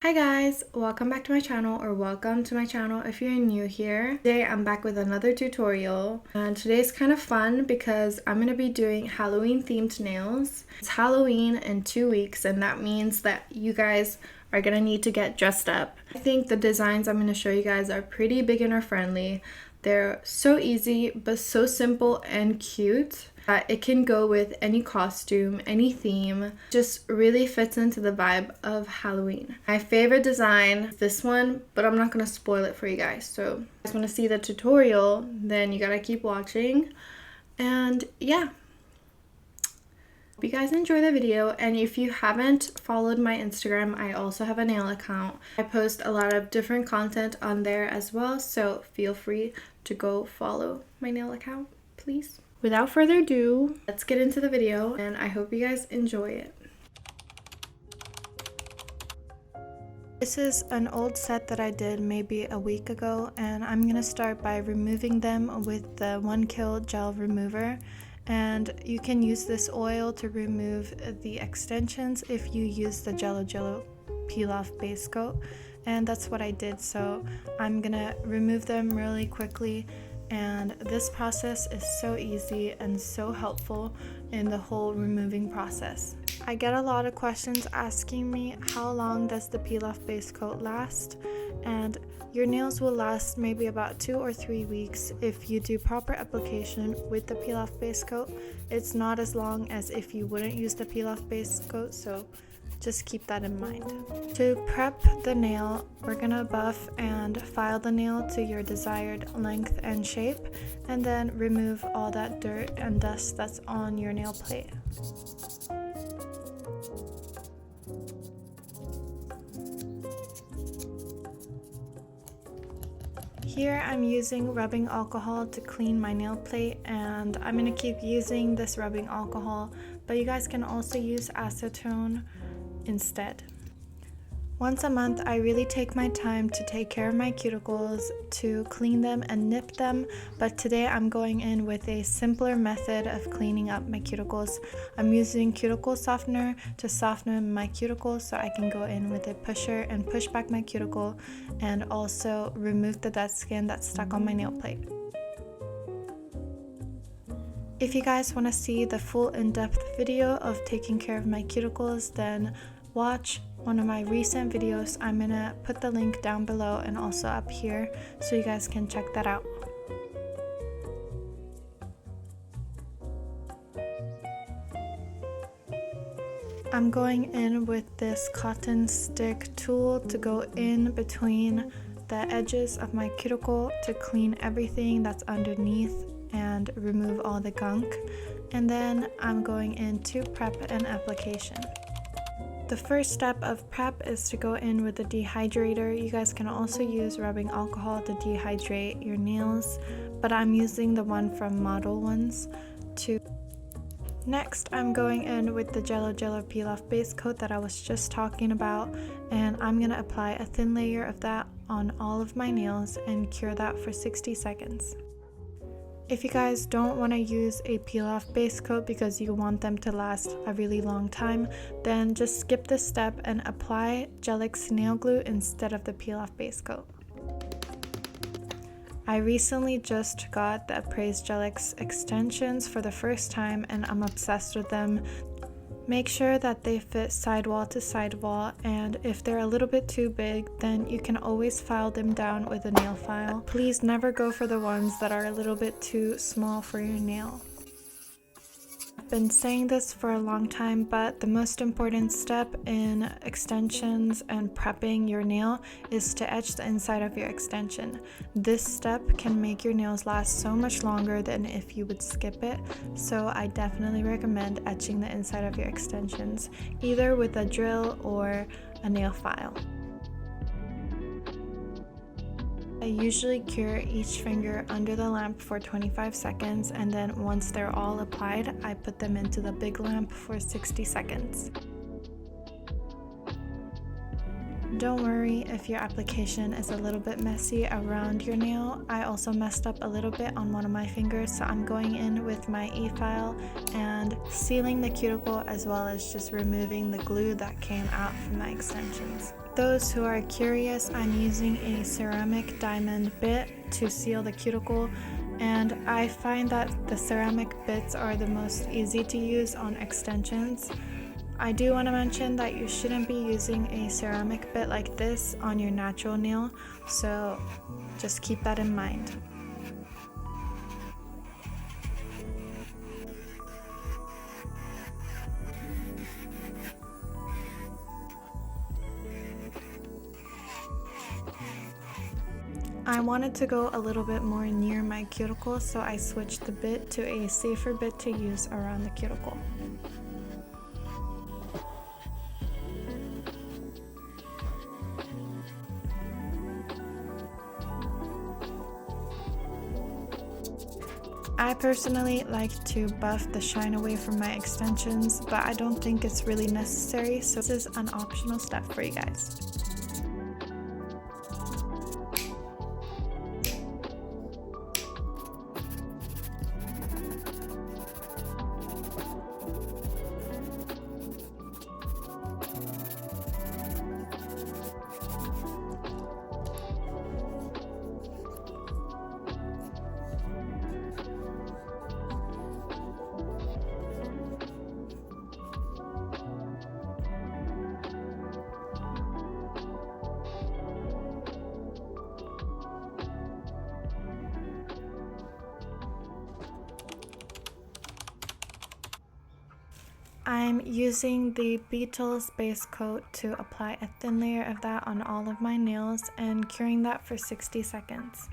Hi guys, welcome back to my channel, or welcome to my channel if you're new here. Today I'm back with another tutorial, and today's kind of fun because I'm going to be doing Halloween themed nails. It's Halloween in 2 weeks, and that means that you guys are going to need to get dressed up. I think the designs I'm going to show you guys are pretty beginner friendly. They're so easy but so simple and cute. It can go with any costume, any theme, just really fits into the vibe of Halloween. My favorite design is this one, but I'm not going to spoil it for you guys. So if you guys want to see the tutorial, then you gotta keep watching. And yeah, hope you guys enjoy the video. And if you haven't followed my Instagram, I also have a nail account. I post a lot of different content on there as well, so feel free to go follow my nail account, please. Without further ado, let's get into the video, and I hope you guys enjoy it. This is an old set that I did maybe a week ago, and I'm gonna start by removing them with the 1 Kill gel remover. And you can use this oil to remove the extensions if you use the Jello peel off base coat, and that's what I did. So I'm gonna remove them really quickly. And this process is so easy and so helpful in the whole removing process. I get a lot of questions asking me how long does the peel off base coat last, and your nails will last maybe about 2 or 3 weeks if you do proper application with the peel off base coat. It's not as long as if you wouldn't use the peel off base coat, so just keep that in mind. To prep the nail, we're gonna buff and file the nail to your desired length and shape, and then remove all that dirt and dust that's on your nail plate. Here I'm using rubbing alcohol to clean my nail plate, and I'm gonna keep using this rubbing alcohol, but you guys can also use acetone instead. Once a month, I really take my time to take care of my cuticles, to clean them and nip them, but today I'm going in with a simpler method of cleaning up my cuticles. I'm using cuticle softener to soften my cuticles so I can go in with a pusher and push back my cuticle and also remove the dead skin that's stuck on my nail plate. If you guys want to see the full in-depth video of taking care of my cuticles, then watch one of my recent videos. I'm gonna put the link down below and also up here so you guys can check that out. I'm going in with this cotton stick tool to go in between the edges of my cuticle to clean everything that's underneath and remove all the gunk. And then I'm going into prep and application. The first step of prep is to go in with the dehydrator. You guys can also use rubbing alcohol to dehydrate your nails, but I'm using the one from Model Ones to. Next, I'm going in with the Jello peel off base coat that I was just talking about, and I'm going to apply a thin layer of that on all of my nails and cure that for 60 seconds. If you guys don't want to use a peel off base coat because you want them to last a really long time, then just skip this step and apply Gelix nail glue instead of the peel off base coat. I recently just got the Appraised Gelix extensions for the first time, and I'm obsessed with them. Make sure that they fit sidewall to sidewall, and if they're a little bit too big, then you can always file them down with a nail file. Please never go for the ones that are a little bit too small for your nail. I've been saying this for a long time, but the most important step in extensions and prepping your nail is to etch the inside of your extension. This step can make your nails last so much longer than if you would skip it, so I definitely recommend etching the inside of your extensions, either with a drill or a nail file. I usually cure each finger under the lamp for 25 seconds, and then once they're all applied, I put them into the big lamp for 60 seconds. Don't worry if your application is a little bit messy around your nail. I also messed up a little bit on one of my fingers, so I'm going in with my e-file and sealing the cuticle as well as just removing the glue that came out from my extensions. those who are curious, I'm using a ceramic diamond bit to seal the cuticle, and I find that the ceramic bits are the most easy to use on extensions. I do want to mention that you shouldn't be using a ceramic bit like this on your natural nail, so just keep that in mind. I wanted to go a little bit more near my cuticle, so I switched the bit to a safer bit to use around the cuticle. I personally like to buff the shine away from my extensions, but I don't think it's really necessary, so this is an optional step for you guys. I'm using the Beetles base coat to apply a thin layer of that on all of my nails and curing that for 60 seconds.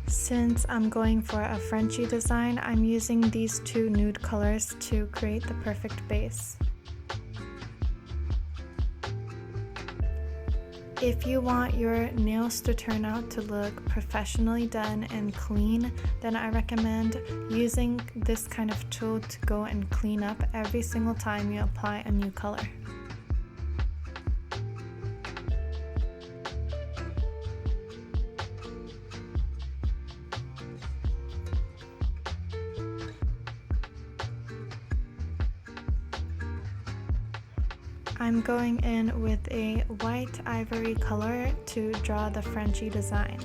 Since I'm going for a Frenchy design, I'm using these two nude colors to create the perfect base. If you want your nails to turn out to look professionally done and clean, then I recommend using this kind of tool to go and clean up every single time you apply a new color. I'm going in with a white ivory color to draw the Frenchy design.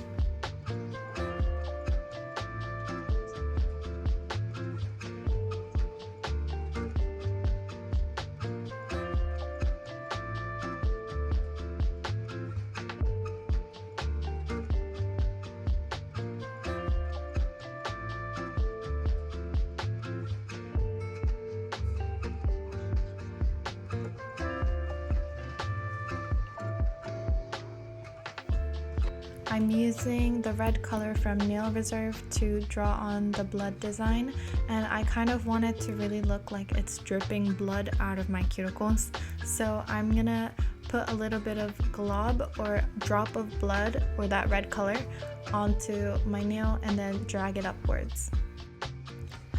I'm using the red color from Nail Reserve to draw on the blood design, and I kind of want it to really look like it's dripping blood out of my cuticles. So I'm gonna put a little bit of glob or drop of blood or that red color onto my nail and then drag it upwards.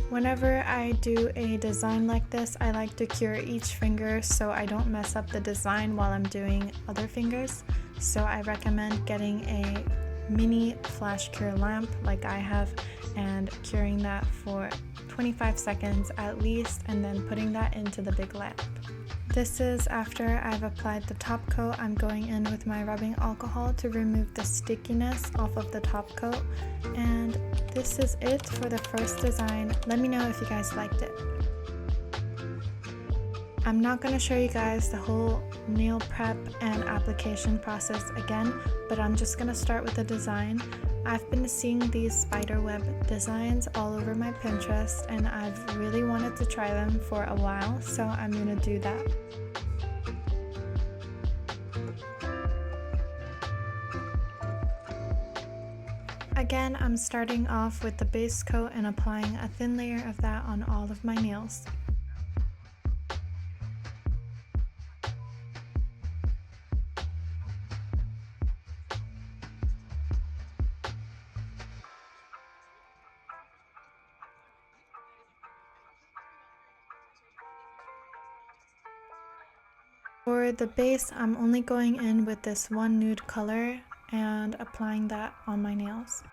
Whenever I do a design like this, I like to cure each finger so I don't mess up the design while I'm doing other fingers. So I recommend getting a mini flash cure lamp like I have and curing that for 25 seconds at least, and then putting that into the big lamp. This is after I've applied the top coat. I'm going in with my rubbing alcohol to remove the stickiness off of the top coat, and this is it for the first design. Let me know if you guys liked it. I'm not going to show you guys the whole nail prep and application process again, but I'm just going to start with the design. I've been seeing these spiderweb designs all over my Pinterest, and I've really wanted to try them for a while, so I'm going to do that. Again, I'm starting off with the base coat and applying a thin layer of that on all of my nails. For the base, I'm only going in with this one nude color and applying that on my nails.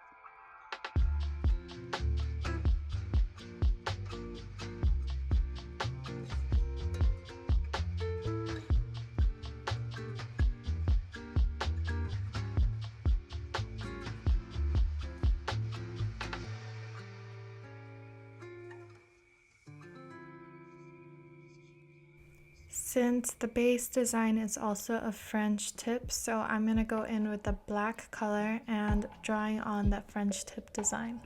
Since the base design is also a French tip, so I'm going to go in with the black color and drawing on that French tip design.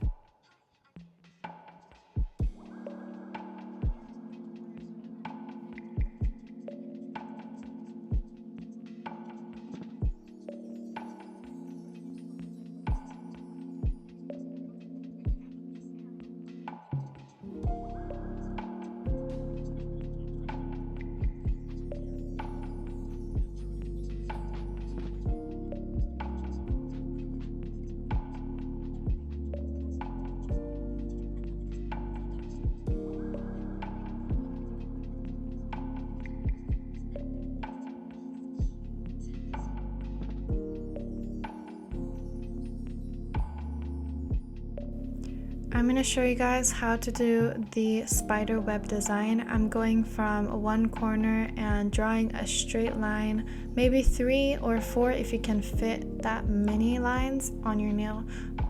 I'm going to show you guys how to do the spider web design. I'm going from one corner and drawing a straight line, maybe 3 or 4 if you can fit that many lines on your nail,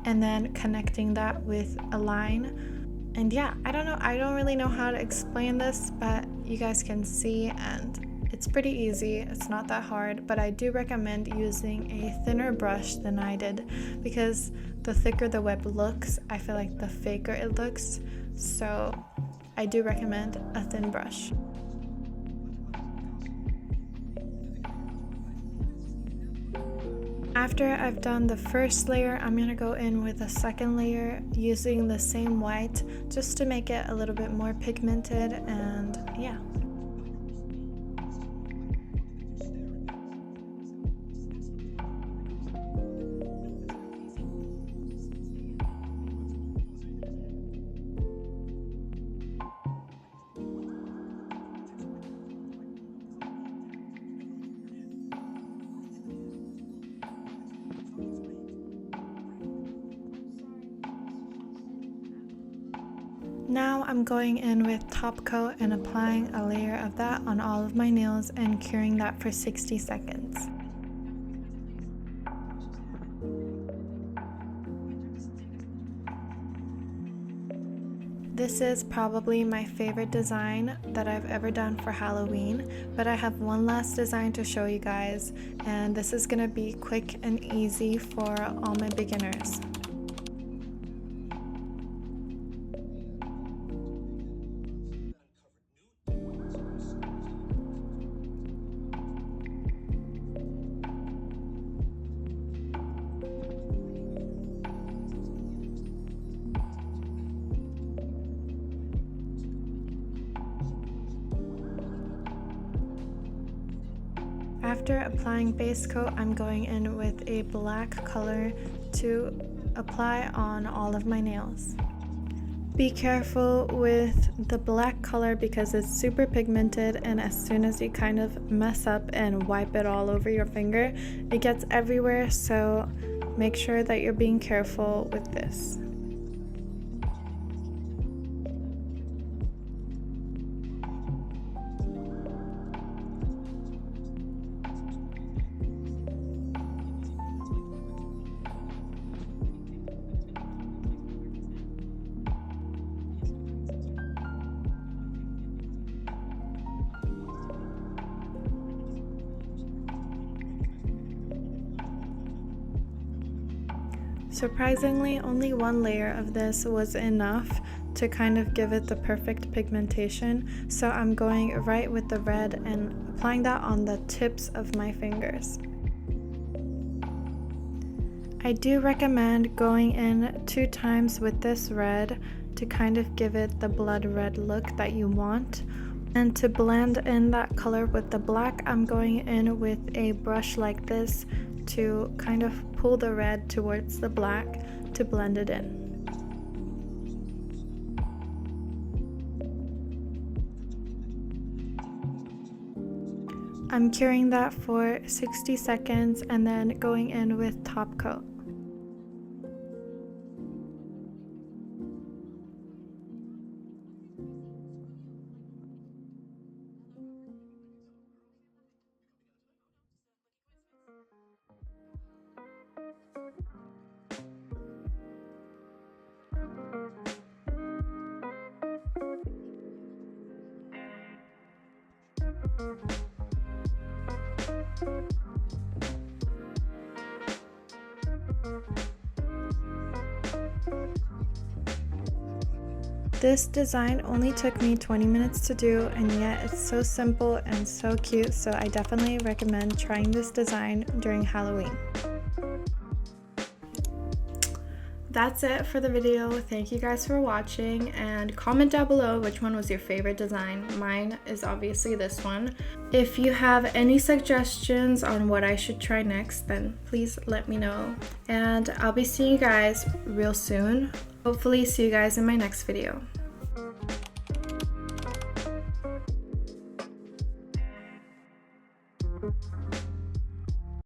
and then connecting that with a line. And yeah, I don't really know how to explain this, but you guys can see, and it's pretty easy. It's not that hard, but I do recommend using a thinner brush than I did, because the thicker the web looks, I feel like the faker it looks. So I do recommend a thin brush. After I've done the first layer, I'm going to go in with a second layer using the same white just to make it a little bit more pigmented, and yeah. Now I'm going in with top coat and applying a layer of that on all of my nails and curing that for 60 seconds. This is probably my favorite design that I've ever done for Halloween, but I have one last design to show you guys, and this is gonna be quick and easy for all my beginners. After applying base coat, I'm going in with a black color to apply on all of my nails. Be careful with the black color because it's super pigmented, and as soon as you kind of mess up and wipe it all over your finger, it gets everywhere, so make sure that you're being careful with this. Surprisingly, only one layer of this was enough to kind of give it the perfect pigmentation, so I'm going right with the red and applying that on the tips of my fingers. I do recommend going in 2 times with this red to kind of give it the blood red look that you want. And to blend in that color with the black, I'm going in with a brush like this to kind of pull the red towards the black to blend it in. I'm curing that for 60 seconds and then going in with top coat. This design only took me 20 minutes to do, and yet it's so simple and so cute, so I definitely recommend trying this design during Halloween. That's it for the video. Thank you guys for watching, and comment down below which one was your favorite design. Mine is obviously this one. If you have any suggestions on what I should try next, then please let me know. And I'll be seeing you guys real soon. Hopefully see you guys in my next video.